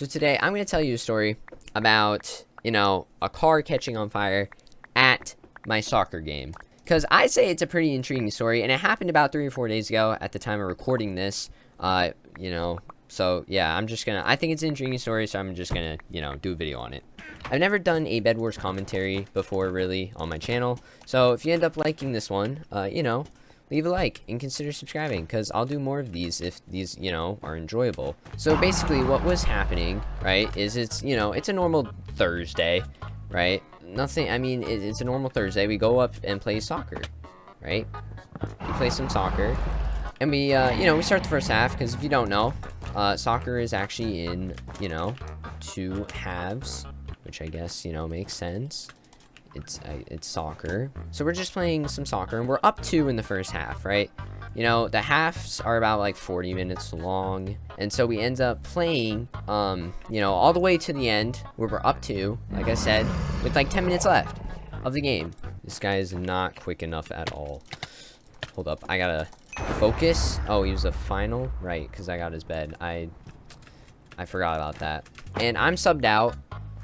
So today I'm going to tell you a story about, a car catching on fire at my soccer game. Because I say it's a pretty intriguing story, and it happened about 3 or 4 days ago at the time of recording this. So yeah, I think it's an intriguing story, so I'm just gonna, do a video on it. I've never done a Bedwars commentary before, really, on my channel. So if you end up liking this one, leave a like and consider subscribing, because I'll do more of these if these, are enjoyable. So basically what was happening, right, is it's a normal Thursday, right? It's a normal Thursday. We go up and play soccer, right? We play some soccer, and we start the first half, because if you don't know, soccer is actually in, 2 halves, which I guess, makes sense. It's soccer. So we're just playing some soccer, and we're up 2 in the first half, right? The halves are about like 40 minutes long, and so we end up playing, all the way to the end, where we're up 2, like I said, with like 10 minutes left of the game. This guy is not quick enough at all. Hold up, I gotta focus. Oh, he was a final, right? Because I got his bed. I forgot about that. And I'm subbed out.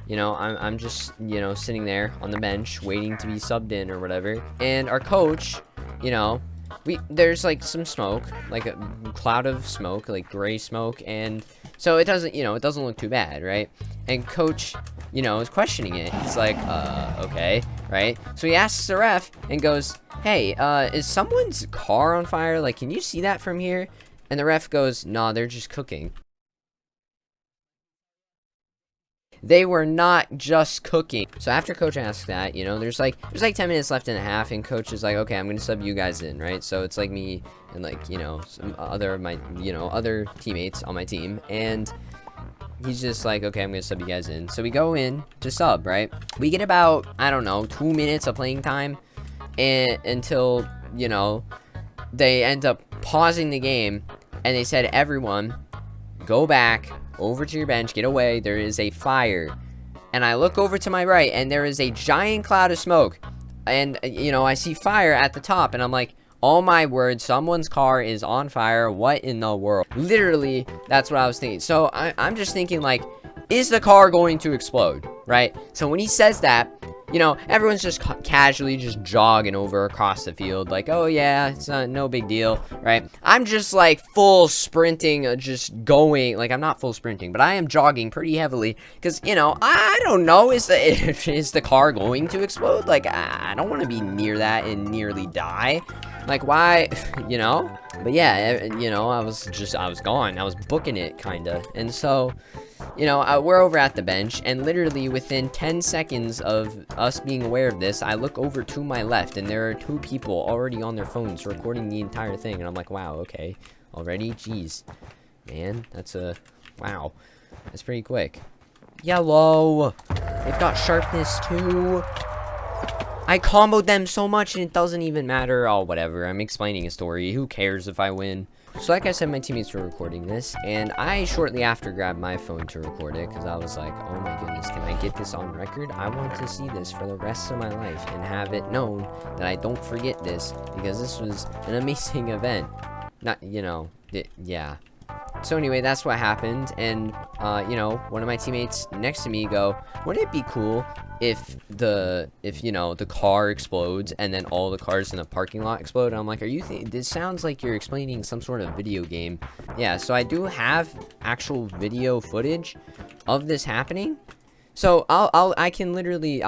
I'm just, sitting there on the bench waiting to be subbed in or whatever. And our coach, there's like some smoke, like a cloud of smoke, like gray smoke, and so it doesn't look too bad, right? And coach, is questioning it. He's like, okay, right? So he asks the ref and goes, hey, is someone's car on fire? Like, can you see that from here? And the ref goes, nah, they're just cooking. They were not just cooking. So after coach asks that, there's like 10 minutes left in the half, and coach is like, okay, I'm gonna sub you guys in, right? So it's like me and like, some other of my, other teammates on my team, and he's just like, okay, I'm gonna sub you guys in. So we go in to sub, right? We get about, I don't know, 2 minutes of playing time, and until, they end up pausing the game, and they said, everyone, go back over to your bench, get away, there is a fire. And I look over to my right, and there is a giant cloud of smoke, and I see fire at the top, and I'm like, oh my word, someone's car is on fire. What in the world? Literally, that's what I was thinking. So I'm just thinking, like, is the car going to explode, right? So when he says that, everyone's just casually just jogging over across the field, like, oh yeah, it's no big deal, right? I'm just like full sprinting, just going, like, I'm not full sprinting, but I am jogging pretty heavily, because, I don't know, is the car going to explode? Like, I don't want to be near that and nearly die. Like, why, But yeah, I was gone. I was booking it, kinda. And so, we're over at the bench, and literally within 10 seconds of us being aware of this, I look over to my left, and there are 2 people already on their phones recording the entire thing, and I'm like, wow, okay, already? Jeez. Man, wow. That's pretty quick. Yellow! They've got sharpness, too! I comboed them so much, and it doesn't even matter. Oh, whatever. I'm explaining a story. Who cares if I win? So like I said, my teammates were recording this, and I shortly after grabbed my phone to record it, because I was like, oh my goodness, can I get this on record? I want to see this for the rest of my life and have it known that I don't forget this, because this was an amazing event. Not, yeah. So anyway, that's what happened, and, one of my teammates next to me go, wouldn't it be cool if the car explodes and then all the cars in the parking lot explode? And I'm like, this sounds like you're explaining some sort of video game. Yeah, so I do have actual video footage of this happening. So I'll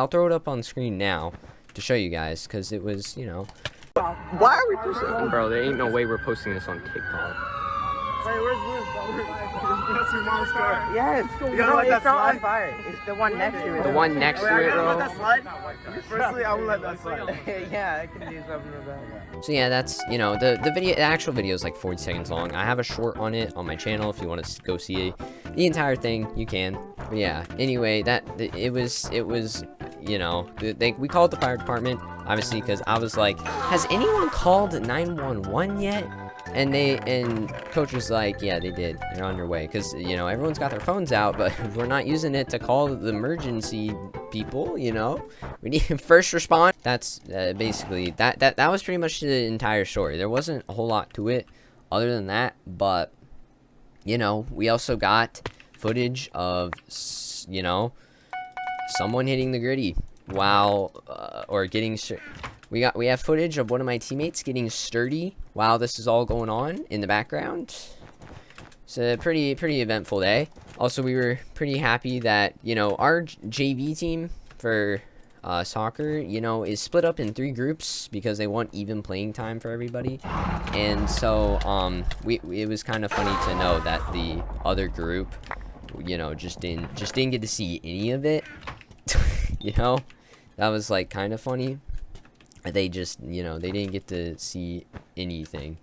throw it up on screen now to show you guys, because it was, Why are we posting? Bro, there ain't no way we're posting this on TikTok. Wait, where's Liz? That's your mom's car. Yes. You gotta let that slide. On fire. It's the one next to it. The one next to it, bro. Let that slide? Firstly, I will let that slide. Yeah, I can do something about that. So yeah, that's, the actual video is like 40 seconds long. I have a short on it on my channel. If you want to go see the entire thing, you can. But yeah, anyway, it was, we called the fire department, obviously, because I was like, has anyone called 911 yet? And coach was like, yeah, they did. They're on their way. Because, everyone's got their phones out, but we're not using it to call the emergency people, We need first respond. That's basically, that was pretty much the entire story. There wasn't a whole lot to it other than that, but, we also got footage of, you know, someone hitting the gritty while, or getting, we have footage of one of my teammates getting sturdy while this is all going on in the background. It's a pretty eventful day. Also, we were pretty happy that, you know, our JV team for soccer, you know, is split up in 3 groups because they want even playing time for everybody. And so it was kind of funny to know that the other group, you know, just didn't get to see any of it. You know, that was like kind of funny. They just, you know, they didn't get to see anything.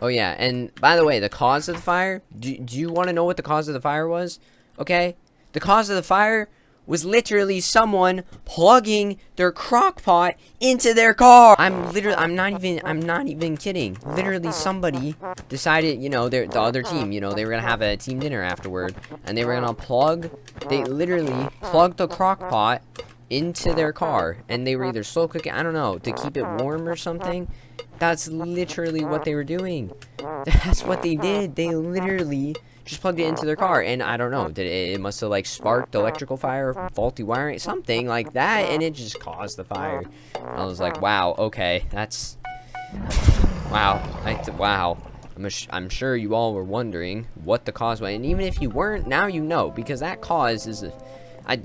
Oh yeah, and by the way, the cause of the fire, do you want to know what the cause of the fire was? Okay, the cause of the fire was literally someone plugging their crock pot into their car. I'm not even kidding. Literally somebody decided, you know, the other team, you know, they were gonna have a team dinner afterward, and they were gonna they literally plugged the crock pot into their car, and they were either slow cooking, I don't know, to keep it warm or something. That's literally what they were doing. That's what they did. They literally just plugged it into their car, and I don't know, it must have like sparked electrical fire, faulty wiring, something like that, and it just caused the fire. I was like, wow, okay, that's wow. Wow. I'm sure you all were wondering what the cause was, and even if you weren't, now you know, because that cause is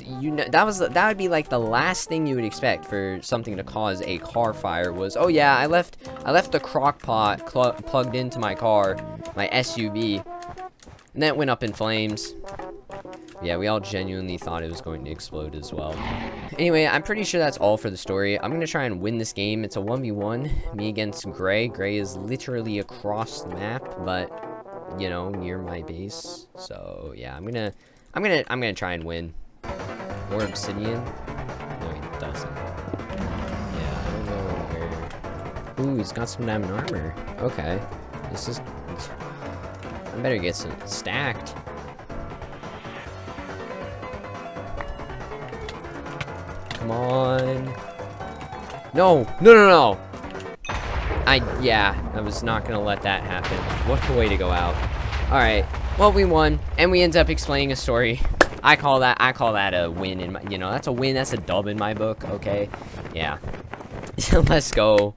you know, that would be like the last thing you would expect for something to cause a car fire. Was, oh yeah, I left the crock pot plugged into my car, my SUV, and that went up in flames. Yeah, we all genuinely thought it was going to explode as well. Anyway, I'm pretty sure that's all for the story. I'm gonna try and win this game. It's a 1v1, me against Gray. Gray is literally across the map, but you know, near my base. So yeah, I'm gonna try and win. More obsidian? No, he doesn't. Yeah, I don't know where. Ooh, he's got some diamond armor. Okay. This is. I better get some stacked. Come on. No! No, no, no! Yeah, I was not gonna let that happen. What a way to go out. Alright. Well, we won, and we end up explaining a story. I call that a win in my, you know, that's a win, that's a dub in my book, okay? Yeah. Let's go.